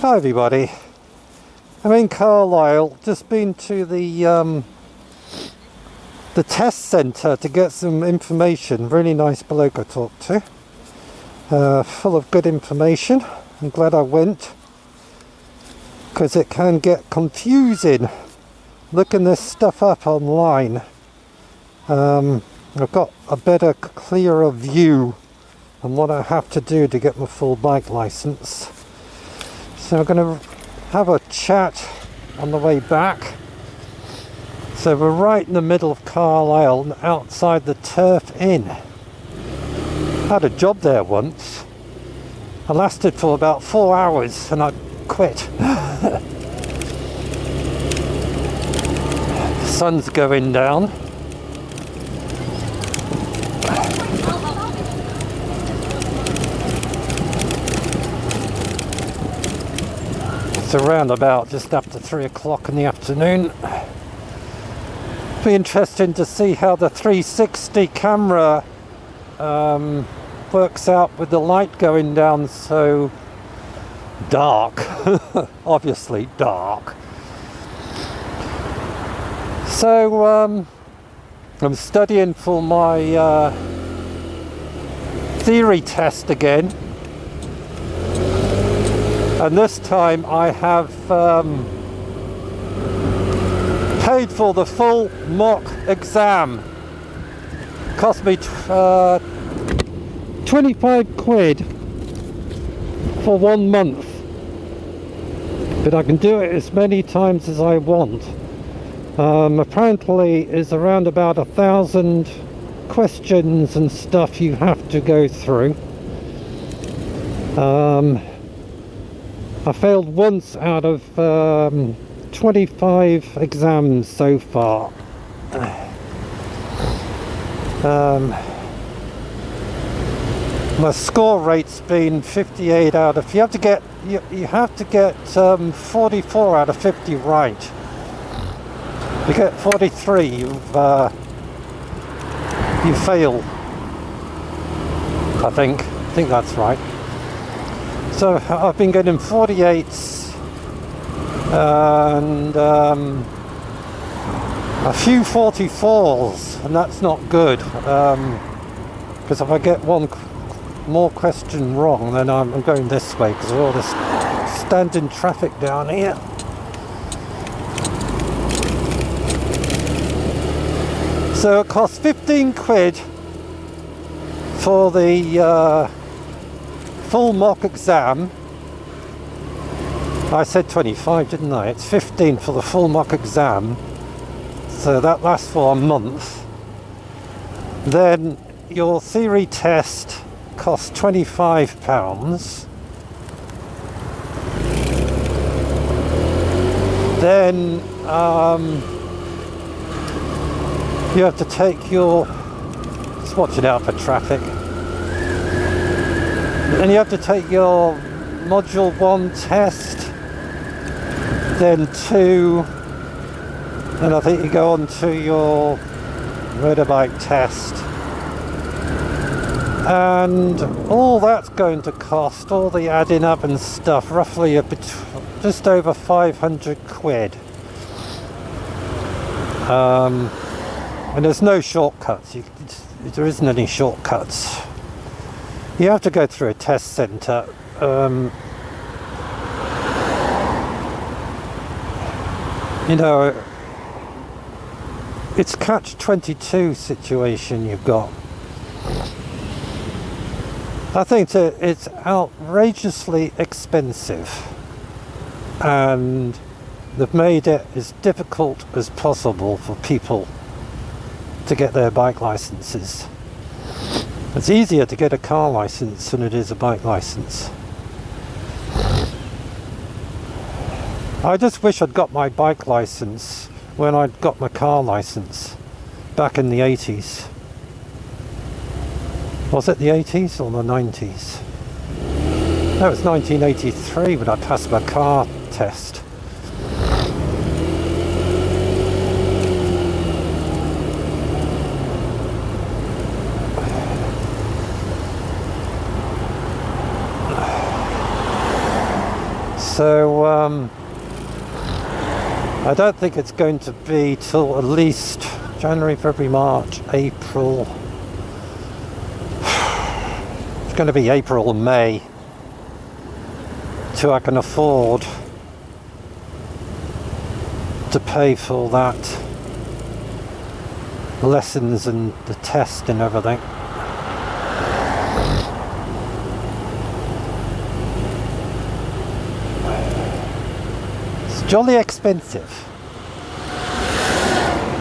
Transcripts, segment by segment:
Hi everybody, I'm in Carlisle, just been to the test centre to get some information. Really nice bloke I talked to, full of good information. I'm glad I went, because it can get confusing looking this stuff up online. I've got a better, clearer view on what I have to do to get my full bike licence. So I'm going to have a chat on the way back. So we're right in the middle of Carlisle, outside the Turf Inn. I had a job there once. I lasted for about 4 hours and I quit. The sun's going down. It's around about just after 3 o'clock in the afternoon. Be interesting to see how the 360 camera works out with the light going down so dark. Obviously dark. So I'm studying for my theory test again. And this time I have paid for the full mock exam. Cost me 25 quid for 1 month. But I can do it as many times as I want. Apparently it's around about 1,000 questions and stuff you have to go through. I failed once out of 25 exams so far. My score rate's been 58 out of. You have to get 44 out of 50 right. You get 43, you fail. I think that's right. So I've been getting 48s and a few 44s, and that's not good, because if I get one more question wrong, then I'm going this way because of all this standing traffic down here. So it costs 15 quid for the full mock exam. I said 25, didn't I? It's 15 for the full mock exam. So that lasts for a month. Then your theory test costs £25. Then you have to take your, just watch it out for traffic. Then you have to take your module 1 test, then 2, and I think you go on to your motorbike test. And all that's going to cost, all the adding up and stuff, roughly just over 500 quid. And there's no shortcuts, there isn't any shortcuts. You have to go through a test centre. You know, it's catch-22 situation you've got. I think that it's outrageously expensive, and they've made it as difficult as possible for people to get their bike licenses. It's easier to get a car license than it is a bike license. I just wish I'd got my bike license when I'd got my car license back in the 80s. Was it the 80s or the 90s? No, it was 1983 when I passed my car test. So I don't think it's going to be till at least January, February, March, April. It's going to be April and May till I can afford to pay for that lessons and the test and everything. It's jolly expensive.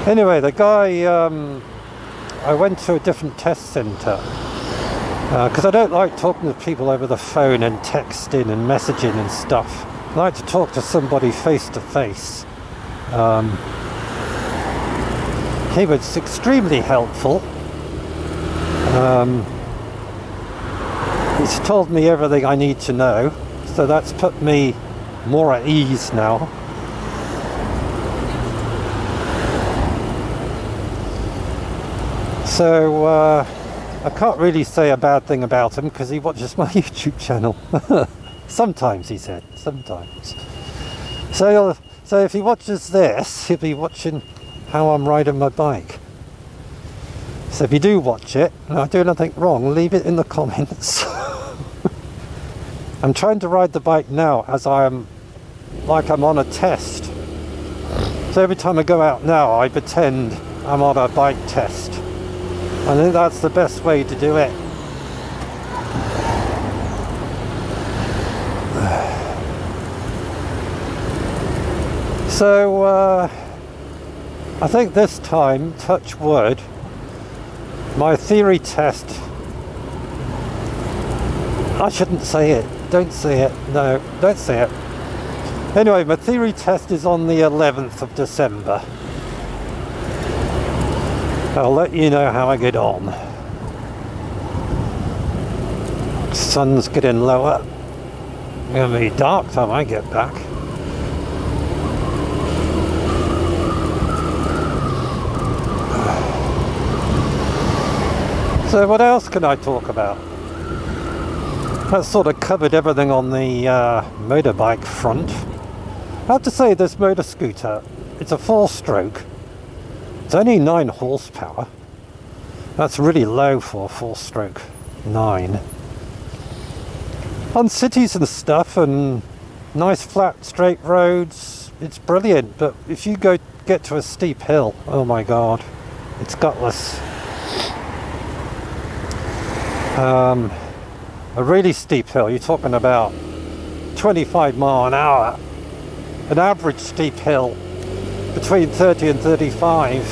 Anyway, the guy, I went to a different test centre because I don't like talking to people over the phone and texting and messaging and stuff. I like to talk to somebody face to face. He was extremely helpful. He's told me everything I need to know, so that's put me more at ease now. So I can't really say a bad thing about him because he watches my YouTube channel. Sometimes, he said, sometimes. So if he watches this, he'll be watching how I'm riding my bike. So if you do watch it and I do anything wrong, leave it in the comments. I'm trying to ride the bike now as I'm on a test. So every time I go out now, I pretend I'm on a bike test. I think that's the best way to do it. So I think this time, touch wood, my theory test, I shouldn't say it, don't say it, no, don't say it. Anyway, my theory test is on the 11th of December. I'll let you know how I get on. Sun's getting lower. It's going to be dark time I get back. So what else can I talk about? That sort of covered everything on the motorbike front. I have to say this motor scooter, it's a 4-stroke. It's only 9 horsepower. That's really low for a 4-stroke. 9. On cities and stuff and nice flat straight roads, it's brilliant. But if you get to a steep hill, oh my god, it's gutless. A really steep hill, you're talking about 25 mile an hour. An average steep hill between 30 and 35.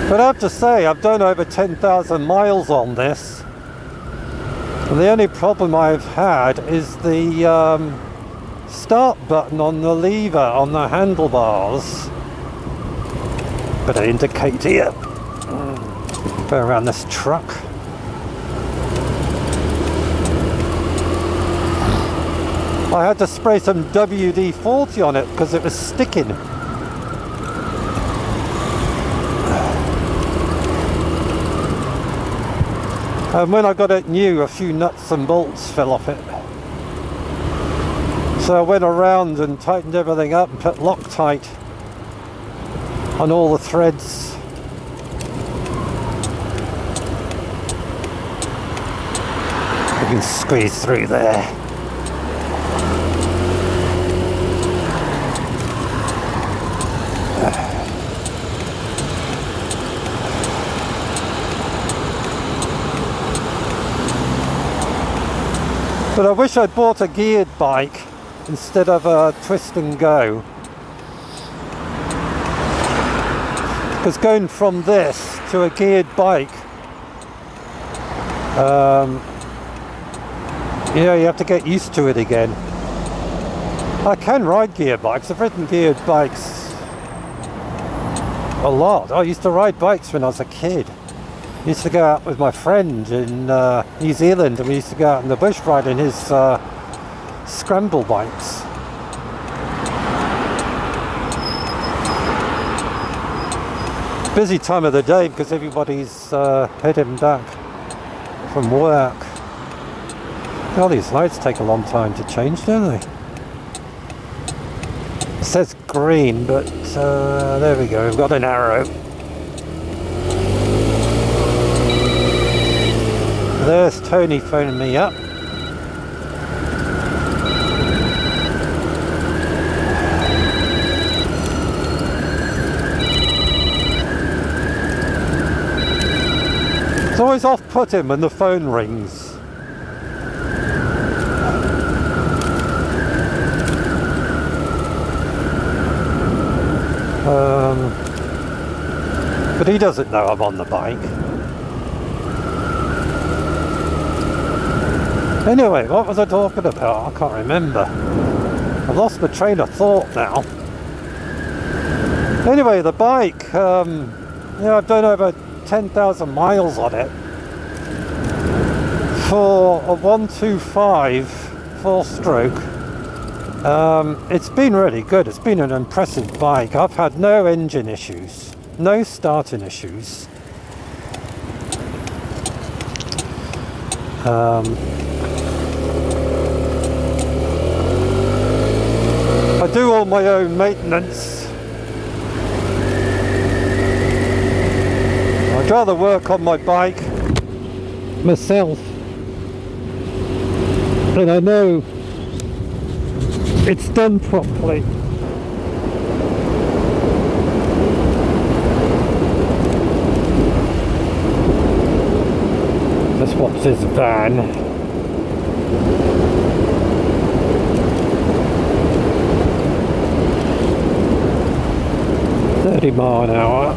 But I have to say, I've done over 10,000 miles on this. And the only problem I've had is the start button on the lever on the handlebars. Better indicate here. Go around this truck. I had to spray some WD-40 on it because it was sticking. And when I got it new, a few nuts and bolts fell off it. So I went around and tightened everything up and put Loctite on all the threads. You can squeeze through there. But I wish I'd bought a geared bike instead of a twist and go. Because going from this to a geared bike, you have to get used to it again. I can ride geared bikes. I've ridden geared bikes a lot. I used to ride bikes when I was a kid. I used to go out with my friend in New Zealand, and we used to go out in the bush riding his scramble bikes. busy time of the day because everybody's heading back from work. All these lights take a long time to change, don't they? It says green, but there we go, we've got an arrow. There's Tony phoning me up. It's always off-putting when the phone rings. But he doesn't know I'm on the bike. Anyway, what was I talking about? I can't remember. I've lost my train of thought now. Anyway, the bike, yeah, I've done over 10,000 miles on it. For a 125 4-stroke, it's been really good. It's been an impressive bike. I've had no engine issues, no starting issues. I do all my own maintenance. I'd rather work on my bike myself, and I know it's done properly. Let's watch this van. 30 miles an hour.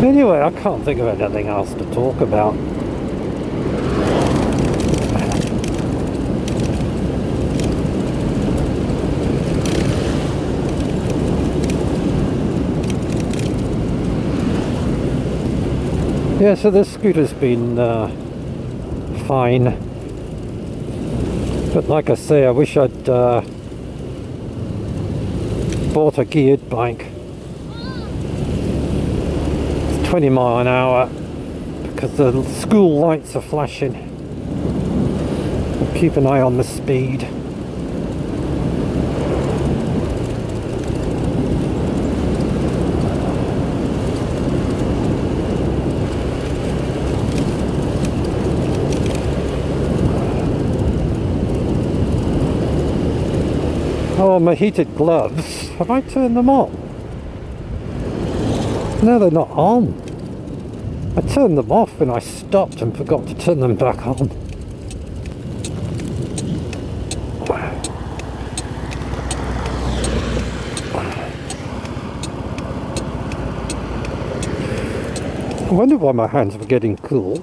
Anyway, I can't think of anything else to talk about. Yeah, so this scooter's been fine, but like I say, I wish I'd bought a geared bike. It's 20 miles an hour because the school lights are flashing. I'll keep an eye on the speed. Oh, my heated gloves. Have I turned them on? No, they're not on. I turned them off when I stopped and forgot to turn them back on. I wonder why my hands were getting cool.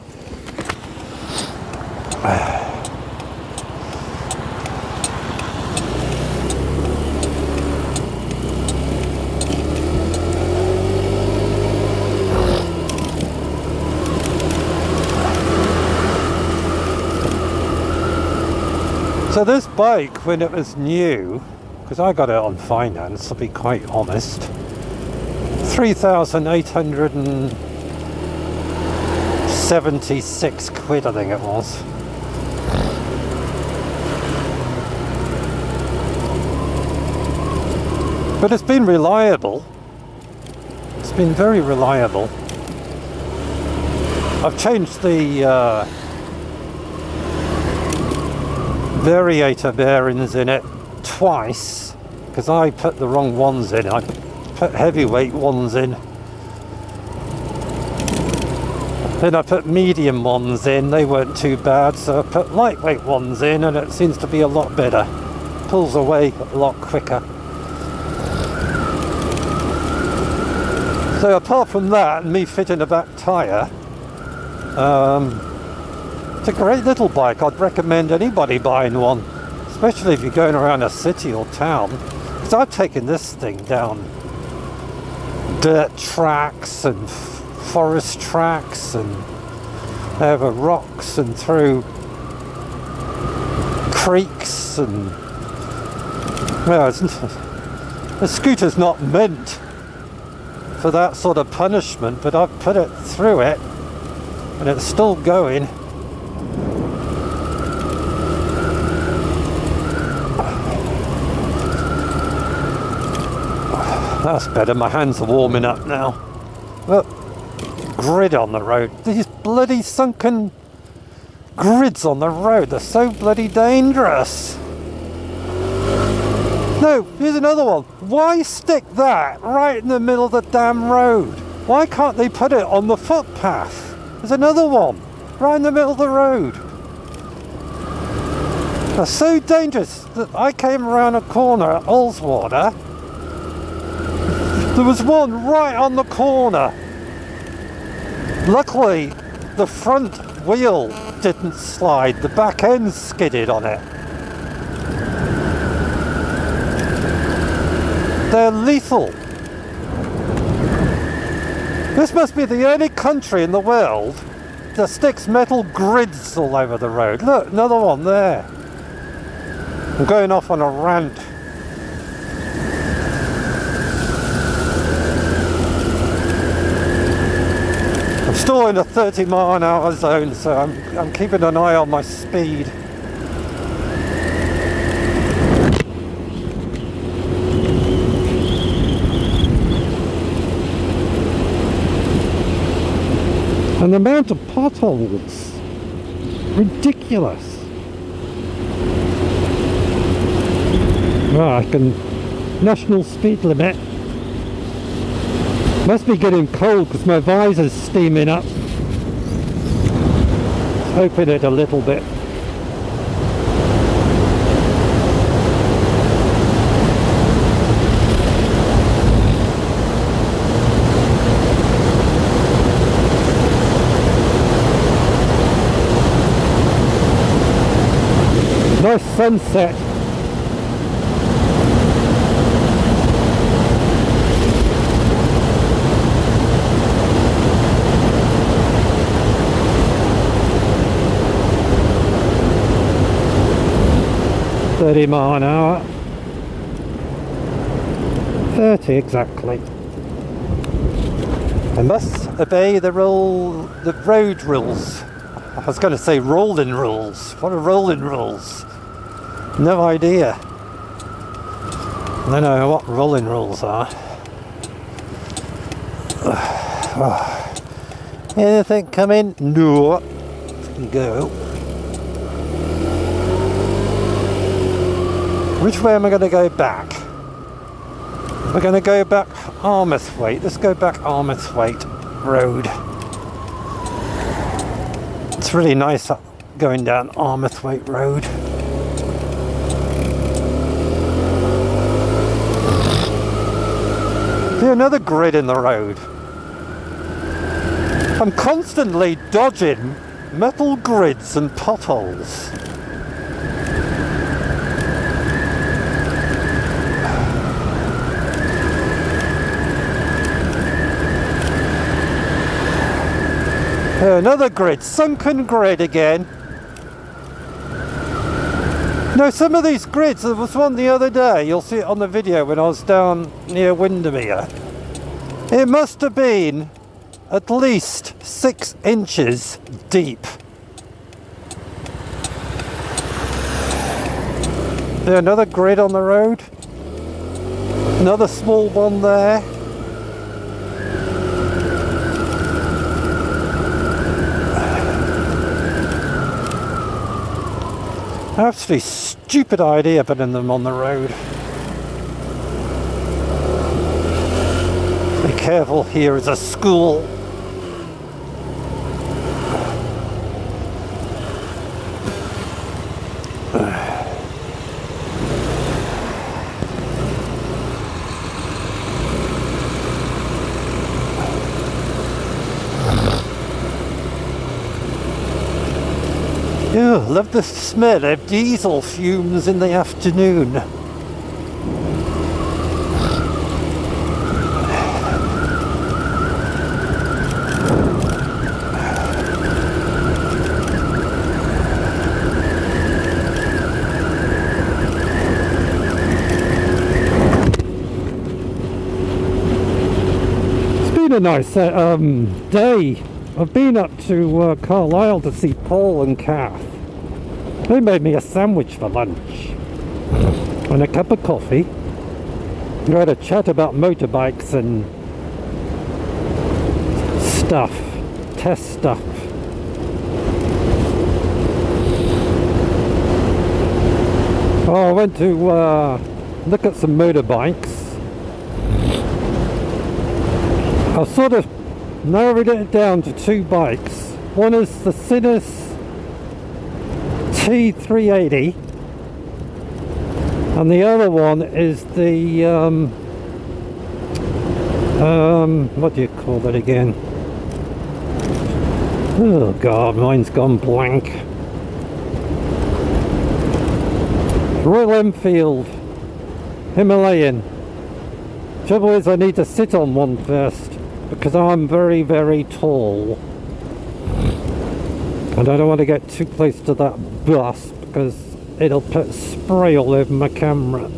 So this bike, when it was new, because I got it on finance, to be quite honest, 3,876 quid, I think it was. But it's been reliable. It's been very reliable. I've changed the variator bearings in it twice because I put the wrong ones in. I put heavyweight ones in, then I put medium ones in. They weren't too bad, so I put lightweight ones in and it seems to be a lot better. Pulls away a lot quicker. So apart from that and me fitting a back tyre, it's a great little bike. I'd recommend anybody buying one, especially if you're going around a city or town, because I've taken this thing down dirt tracks and forest tracks and over rocks and through creeks, and well, the scooter's not meant for that sort of punishment, but I've put it through it and it's still going. That's better, my hands are warming up now. Look, grid on the road. These bloody sunken grids on the road, they're so bloody dangerous. No, here's another one. Why stick that right in the middle of the damn road? Why can't they put it on the footpath? There's another one right in the middle of the road. They're so dangerous that I came around a corner at Ullswater. There was one right on the corner. Luckily, the front wheel didn't slide, the back end skidded on it. They're lethal. This must be the only country in the world that sticks metal grids all over the road. Look, another one there. I'm going off on a rant. I'm still in a 30-mile-an-hour zone, so I'm keeping an eye on my speed. And the amount of potholes, ridiculous. Well, I can, national speed limit. Must be getting cold because my visor's steaming up. Open it a little bit. Nice sunset. £30 mph. 30 exactly. I must obey the road rules. I was going to say rolling rules. What are rolling rules? No idea. I don't know what rolling rules are. Anything come in? No. Go. Which way am I going to go back? We're going to go back Armathwaite. Let's go back Armathwaite Road. It's really nice going down Armathwaite Road. See, another grid in the road. I'm constantly dodging metal grids and potholes. Another grid, sunken grid again. No, some of these grids, there was one the other day, you'll see it on the video when I was down near Windermere. It must have been at least 6 inches deep. There, another grid on the road. Another small one there. Absolutely stupid idea putting them on the road. Be careful, here is a school. Oh, love the smell of diesel fumes in the afternoon. a nice day. I've been up to Carlisle to see Paul and Kath. They made me a sandwich for lunch and a cup of coffee. We had a chat about motorbikes and stuff, test stuff. Oh, I went to look at some motorbikes. I've sort of narrowed it down to two bikes. One is the Sinus T380 and the other one is the what do you call it again? Oh god, mine's gone blank. Royal Enfield Himalayan. Trouble is I need to sit on one first because I'm very, very tall and I don't want to get too close to that bus because it'll put spray all over my camera.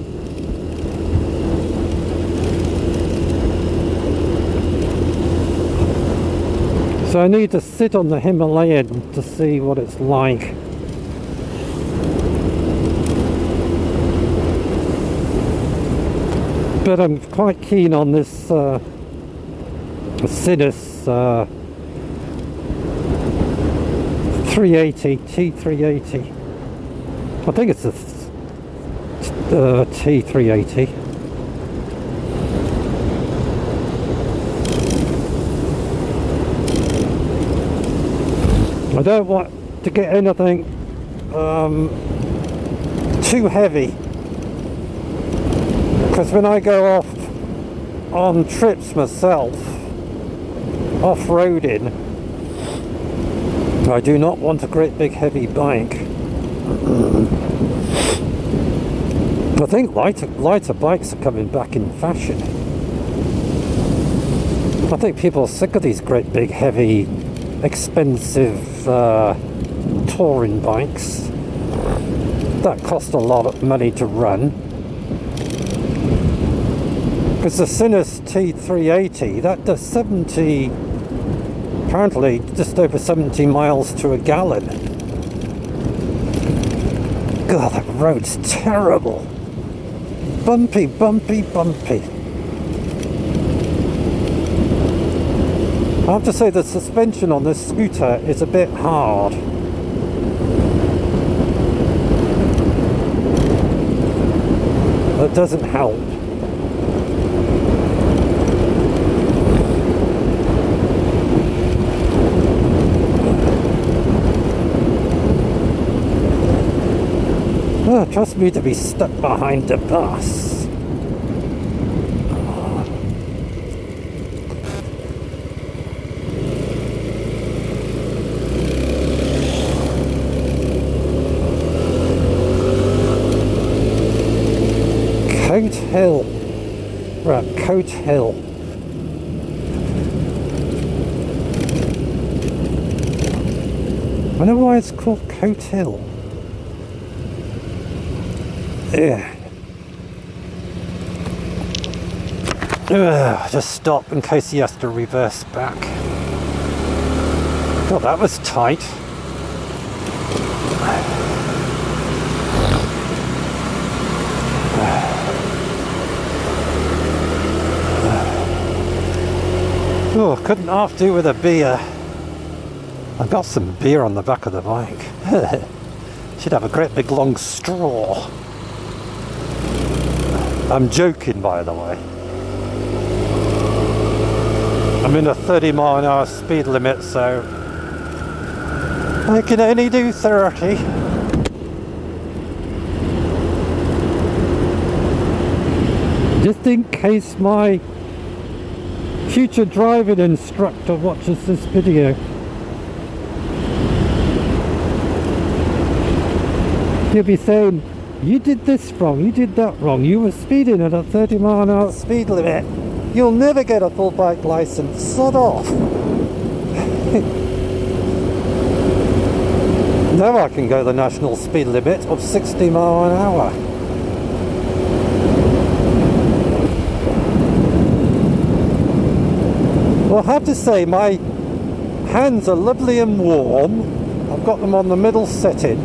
So I need to sit on the Himalayan to see what it's like. But I'm quite keen on this Sinus 380, T380. I think it's a T380. I don't want to get anything too heavy, because when I go off on trips myself, off-roading, I do not want a great big heavy bike. I think lighter bikes are coming back in fashion. I think people are sick of these great big heavy expensive touring bikes that cost a lot of money to run. Because the Sinus T380, that does 70, apparently just over 70 miles to a gallon. God, that road's terrible. Bumpy, bumpy, bumpy. I have to say the suspension on this scooter is a bit hard. That doesn't help. Oh, trust me to be stuck behind a bus. Coat Hill. We're at Coat Hill. I wonder why it's called Coat Hill. Yeah. Just stop in case he has to reverse back. God, that was tight. Oh, couldn't half do with a beer. I've got some beer on the back of the bike. Should have a great big long straw. I'm joking, by the way. I'm in a 30-mile-an-hour speed limit, so I can only do 30. Just in case my future driving instructor watches this video. He'll be saying, you did this wrong, you did that wrong, you were speeding at a 30-mile-an-hour speed limit. You'll never get a full bike license, sod off. Now I can go the national speed limit of 60 miles an hour. I have to say my hands are lovely and warm. I've got them on the middle setting,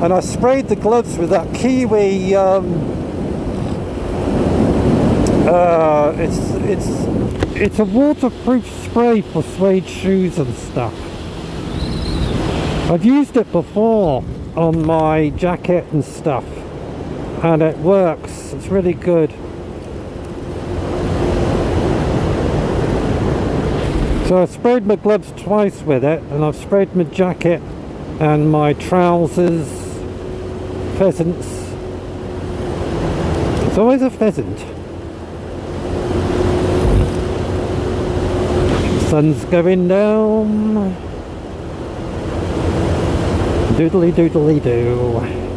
and I sprayed the gloves with that Kiwi it's a waterproof spray for suede shoes and stuff. I've used it before on my jacket and stuff, and it works. It's really good. So I sprayed my gloves twice with it, and I've sprayed my jacket and my trousers, pheasants. It's always a pheasant. Sun's going down. Doodly doodly doo.